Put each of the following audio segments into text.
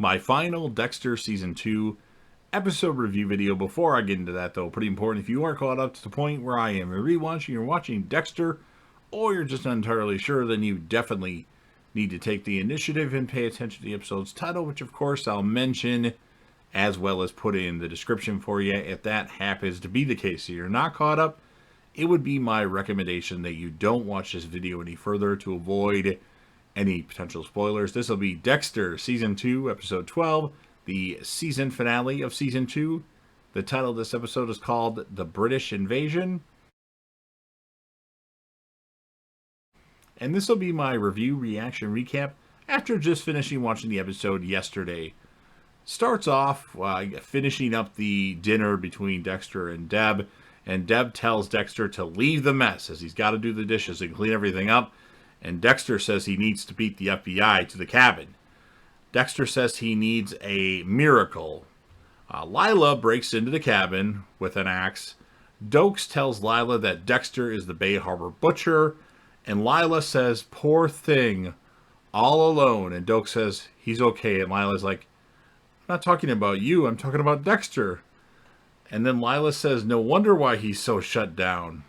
my final Dexter Season 2 episode review video. Before I get into that, though, pretty important, if you are caught up to the point where I am rewatching, you're watching Dexter, or you're just not entirely sure, then you definitely need to take the initiative and pay attention to the episode's title, which of course I'll mention as well as put in the description for you. If that happens to be the case, so you're not caught up, it would be my recommendation that you don't watch this video any further to avoid any potential spoilers. This will be Dexter Season 2, Episode 12, the season finale of Season 2. The title of this episode is called The British Invasion. And this will be my review, reaction, recap after just finishing watching the episode yesterday. Starts off finishing up the dinner between Dexter and Deb tells Dexter to leave the mess as he's got to do the dishes and clean everything up. And Dexter says he needs to beat the FBI to the cabin. Dexter says he needs a miracle. Lila breaks into the cabin with an axe. Dokes tells Lila that Dexter is the Bay Harbor butcher. And Lila says, poor thing, all alone. And Dokes says, he's okay. And Lila's like, I'm not talking about you, I'm talking about Dexter. And then Lila says, no wonder why he's so shut down.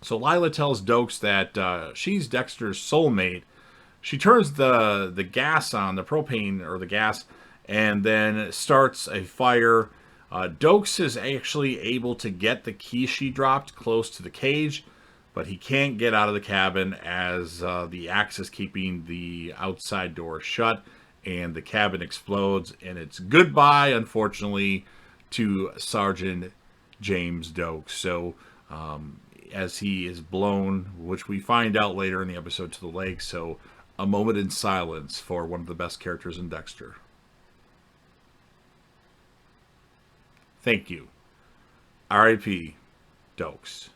So Lila tells Dokes that she's Dexter's soulmate. She turns the gas on, the propane or the gas, and then starts a fire. Dokes is actually able to get the key she dropped close to the cage, but he can't get out of the cabin as the axe is keeping the outside door shut, and the cabin explodes, and it's goodbye, unfortunately, to Sergeant James Dokes. So, as he is blown, which we find out later in the episode, to the lake. So, a moment in silence for one of the best characters in Dexter. Thank you. R.I.P. Dokes.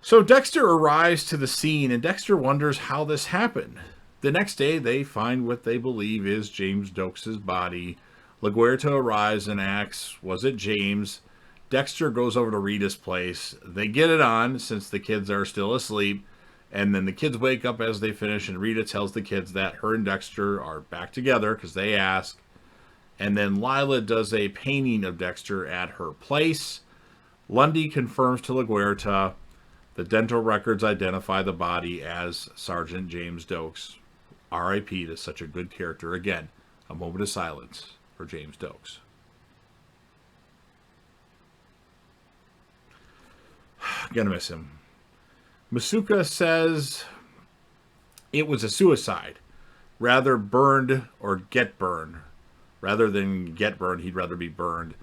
So Dexter arrives to the scene, and Dexter wonders how this happened. The next day, they find what they believe is James Dokes' body. LaGuerta arrives and asks, was it James? Dexter goes over to Rita's place. They get it on since the kids are still asleep. And then the kids wake up as they finish, and Rita tells the kids that her and Dexter are back together because they ask. And then Lila does a painting of Dexter at her place. Lundy confirms to LaGuerta the dental records identify the body as Sergeant James Dokes. R.I.P. to such a good character. Again, a moment of silence for James Dokes. Gonna miss him. Masuka says it was a suicide. Rather burned or get burned. Rather than get burned, he'd rather be burned.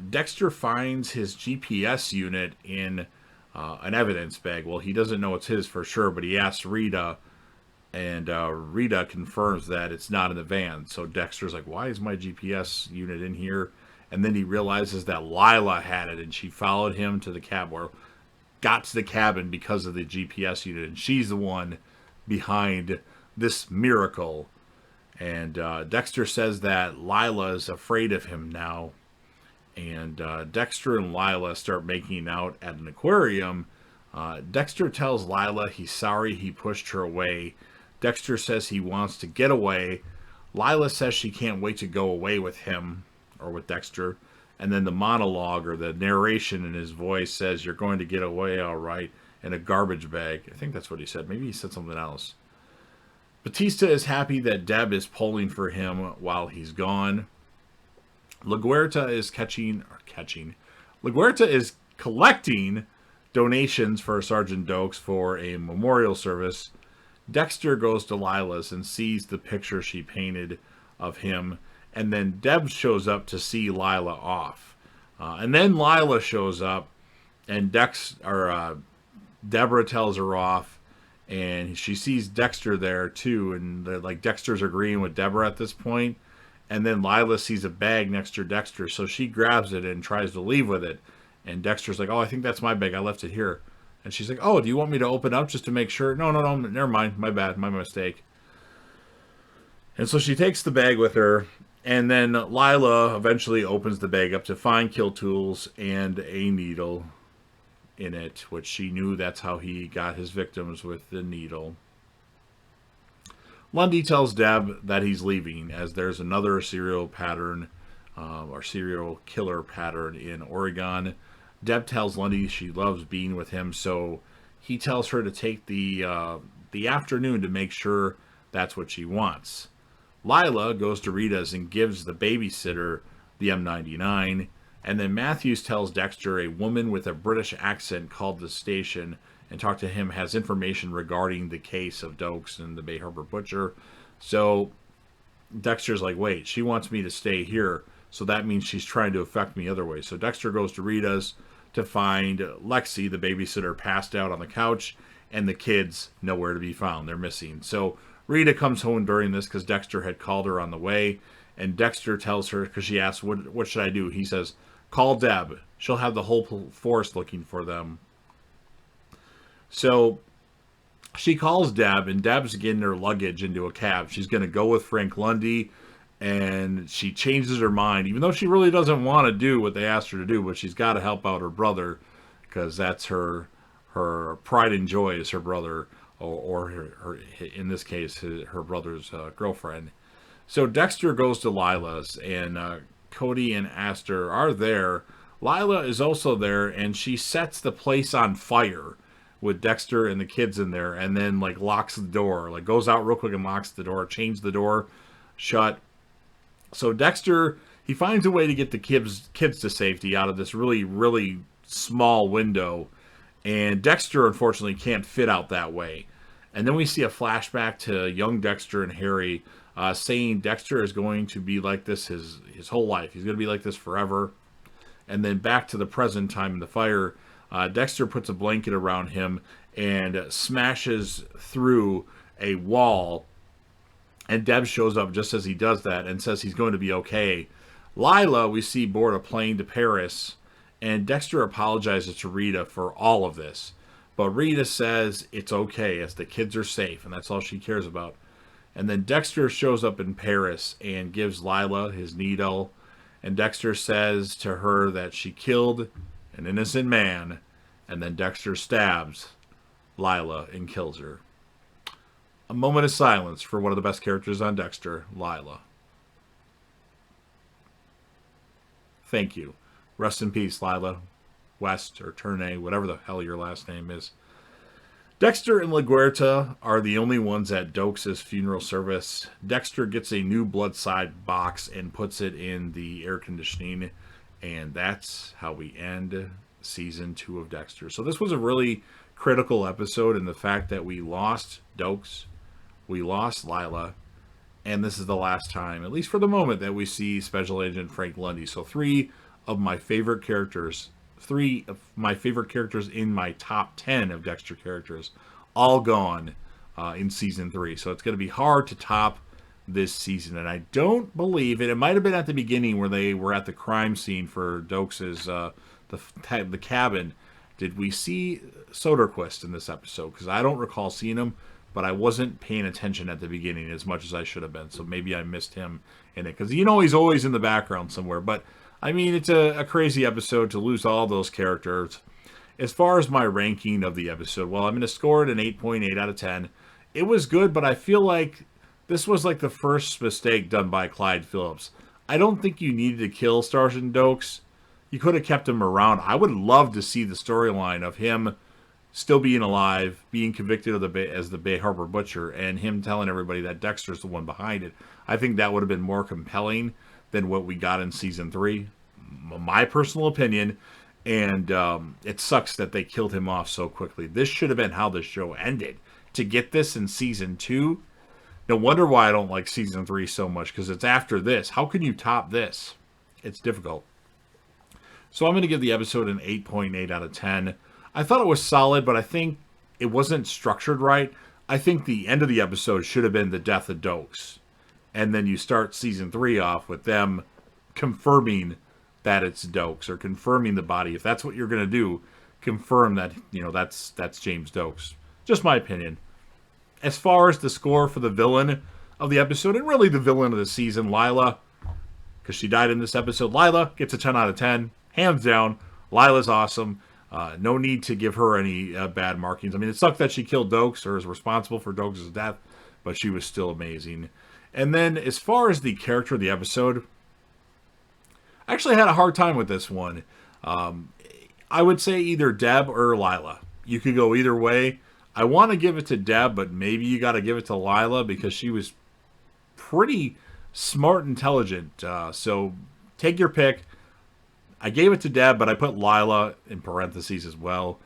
Dexter finds his GPS unit in an evidence bag. Well, he doesn't know it's his for sure, but he asks Rita, and Rita confirms that it's not in the van. So Dexter's like, why is my GPS unit in here? And then he realizes that Lila had it, and she followed him to the cab, or got to the cabin because of the GPS unit, and she's the one behind this miracle. And Dexter says that Lila is afraid of him now. And Dexter and Lila start making out at an aquarium. Dexter tells Lila he's sorry he pushed her away. Dexter says he wants to get away. Lila says she can't wait to go away with him, or with Dexter. And then the monologue, or the narration in his voice, says, you're going to get away all right, in a garbage bag. I think that's what he said. Maybe he said something else. Batista is happy that Deb is pulling for him while he's gone. LaGuerta is LaGuerta is collecting donations for Sergeant Dokes for a memorial service. Dexter goes to Lila's and sees the picture she painted of him. And then Deb shows up to see Lila off. And then Lila shows up, and Deborah tells her off, and she sees Dexter there too. And like Dexter's agreeing with Deborah at this point. And then Lila sees a bag next to Dexter, so she grabs it and tries to leave with it. And Dexter's like, oh, I think that's my bag. I left it here. And she's like, oh, do you want me to open up just to make sure? No, never mind. My bad. My mistake. And so she takes the bag with her. And then Lila eventually opens the bag up to find kill tools and a needle in it, which she knew that's how he got his victims, with the needle. Lundy tells Deb that he's leaving as there's another serial killer pattern in Oregon. Deb tells Lundy she loves being with him, so he tells her to take the afternoon to make sure that's what she wants. Lila goes to Rita's and gives the babysitter the M99, and then Matthews tells Dexter a woman with a British accent called the station and talked to him, has information regarding the case of Dokes and the Bay Harbor Butcher. So Dexter's like, wait, she wants me to stay here, so that means she's trying to affect me other ways. So Dexter goes to Rita's to find Lexi, the babysitter, passed out on the couch, and the kids nowhere to be found. They're missing. So Rita comes home during this because Dexter had called her on the way, and Dexter tells her, because she asks, what should I do? He says, call Deb. She'll have the whole force looking for them. So she calls Deb, and Deb's getting her luggage into a cab. She's going to go with Frank Lundy, and she changes her mind, even though she really doesn't want to do what they asked her to do, but she's got to help out her brother, because that's her pride and joy is her brother, or her in this case, her brother's girlfriend. So Dexter goes to Lila's, and Cody and Astor are there. Lila is also there, and she sets the place on fire with Dexter and the kids in there, and then like locks the door, like goes out real quick and locks the door, chains the door shut. So Dexter, he finds a way to get the kids to safety out of this really, really small window, and Dexter unfortunately can't fit out that way. And then we see a flashback to young Dexter and Harry saying Dexter is going to be like this his whole life. He's going to be like this forever. And then back to the present time in the fire, Dexter puts a blanket around him and smashes through a wall. And Deb shows up just as he does that and says he's going to be okay. Lila, we see, board a plane to Paris, and Dexter apologizes to Rita for all of this. But Rita says it's okay as the kids are safe, and that's all she cares about. And then Dexter shows up in Paris and gives Lila his needle. And Dexter says to her that she killed an innocent man. And then Dexter stabs Lila and kills her. A moment of silence for one of the best characters on Dexter, Lila. Thank you. Rest in peace, Lila West or Turnay, whatever the hell your last name is. Dexter and LaGuerta are the only ones at Dokes' funeral service. Dexter gets a new blood side box and puts it in the air conditioning. And that's how we end season 2 of Dexter. So this was a really critical episode in the fact that we lost Dokes, we lost Lila, and this is the last time, at least for the moment, that we see Special Agent Frank Lundy. So three of my favorite characters in my top 10 of Dexter characters, all gone in season 3. So it's going to be hard to top this season. And I don't believe it might have been at the beginning where they were at the crime scene for Dokes' the cabin. Did we see Soderquist in this episode? Because I don't recall seeing him, but I wasn't paying attention at the beginning as much as I should have been. So maybe I missed him in it, because he's always in the background somewhere. But I mean, it's a crazy episode to lose all those characters. As far as my ranking of the episode, well, I'm going to score it an 8.8 out of 10. It was good, but I feel like this was like the first mistake done by Clyde Phillips. I don't think you needed to kill Sergeant Dokes. You could have kept him around. I would love to see the storyline of him still being alive, being convicted as the Bay Harbor Butcher, and him telling everybody that Dexter's the one behind it. I think that would have been more compelling than what we got in season 3. My personal opinion. And it sucks that they killed him off so quickly. This should have been how the show ended. To get this in season 2, no wonder why I don't like season 3 so much, because it's after this. How can you top this? It's difficult. So I'm going to give the episode an 8.8 out of 10. I thought it was solid, but I think it wasn't structured right. I think the end of the episode should have been the death of Dokes. And then you start season 3 off with them confirming that it's Dokes, or confirming the body. If that's what you're going to do, confirm that, that's James Dokes. Just my opinion. As far as the score for the villain of the episode, and really the villain of the season, Lila, because she died in this episode, Lila gets a 10 out of 10. Hands down, Lila's awesome. No need to give her any bad markings. I mean, it sucked that she killed Dokes, or is responsible for Dokes' death, but she was still amazing. And then as far as the character of the episode, I actually had a hard time with this one. I would say either Deb or Lila. You could go either way. I want to give it to Deb, but maybe you got to give it to Lila because she was pretty smart, intelligent. So take your pick. I gave it to Deb, but I put Lila in parentheses as well.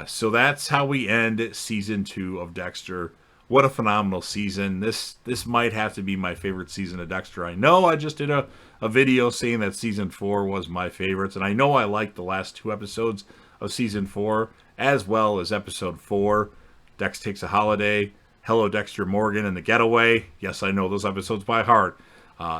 So that's how we end season 2 of Dexter. What a phenomenal season. This might have to be my favorite season of Dexter. I know I just did a video saying that season 4 was my favorites, and I know I liked the last 2 episodes of season 4, as well as episode 4, Dex Takes a Holiday, Hello Dexter Morgan, and The Getaway. Yes, I know those episodes by heart.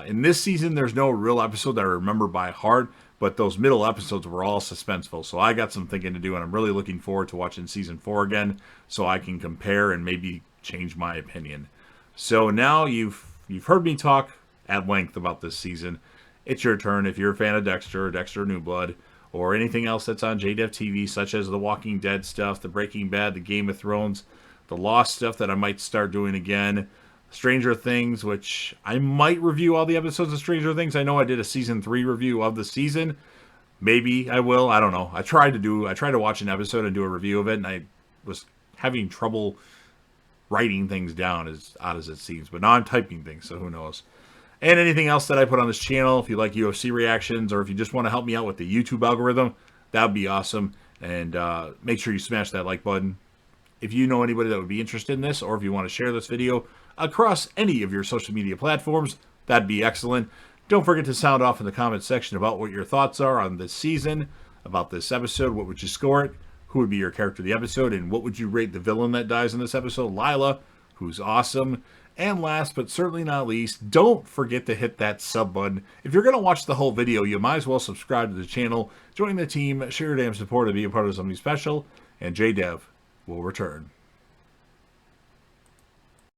In this season, there's no real episode that I remember by heart, but those middle episodes were all suspenseful, so I got some thinking to do, and I'm really looking forward to watching season 4 again, so I can compare and maybe change my opinion. So now you've heard me talk at length about this season. It's your turn. If you're a fan of Dexter, Dexter New Blood, or anything else that's on JDEV TV, such as the Walking Dead stuff, the Breaking Bad, the Game of Thrones, the Lost stuff that I might start doing again, Stranger Things, which I might review all the episodes of Stranger Things. I know I did a season 3 review of the season. Maybe I will. I don't know. I tried to watch an episode and do a review of it, and I was having trouble writing things down, as odd as it seems. But now I'm typing things, so who knows. And anything else that I put on this channel, if you like UFC reactions, or if you just want to help me out with the YouTube algorithm, that would be awesome. And make sure you smash that like button. If you know anybody that would be interested in this, or if you want to share this video across any of your social media platforms, that'd be excellent. Don't forget to sound off in the comments section about what your thoughts are on this season, about this episode. What would you score it? Who would be your character of the episode? And what would you rate the villain that dies in this episode? Lila, who's awesome. And last but certainly not least, don't forget to hit that sub button. If you're going to watch the whole video, you might as well subscribe to the channel, join the team, share your damn support, and be a part of something special. And JDEV will return.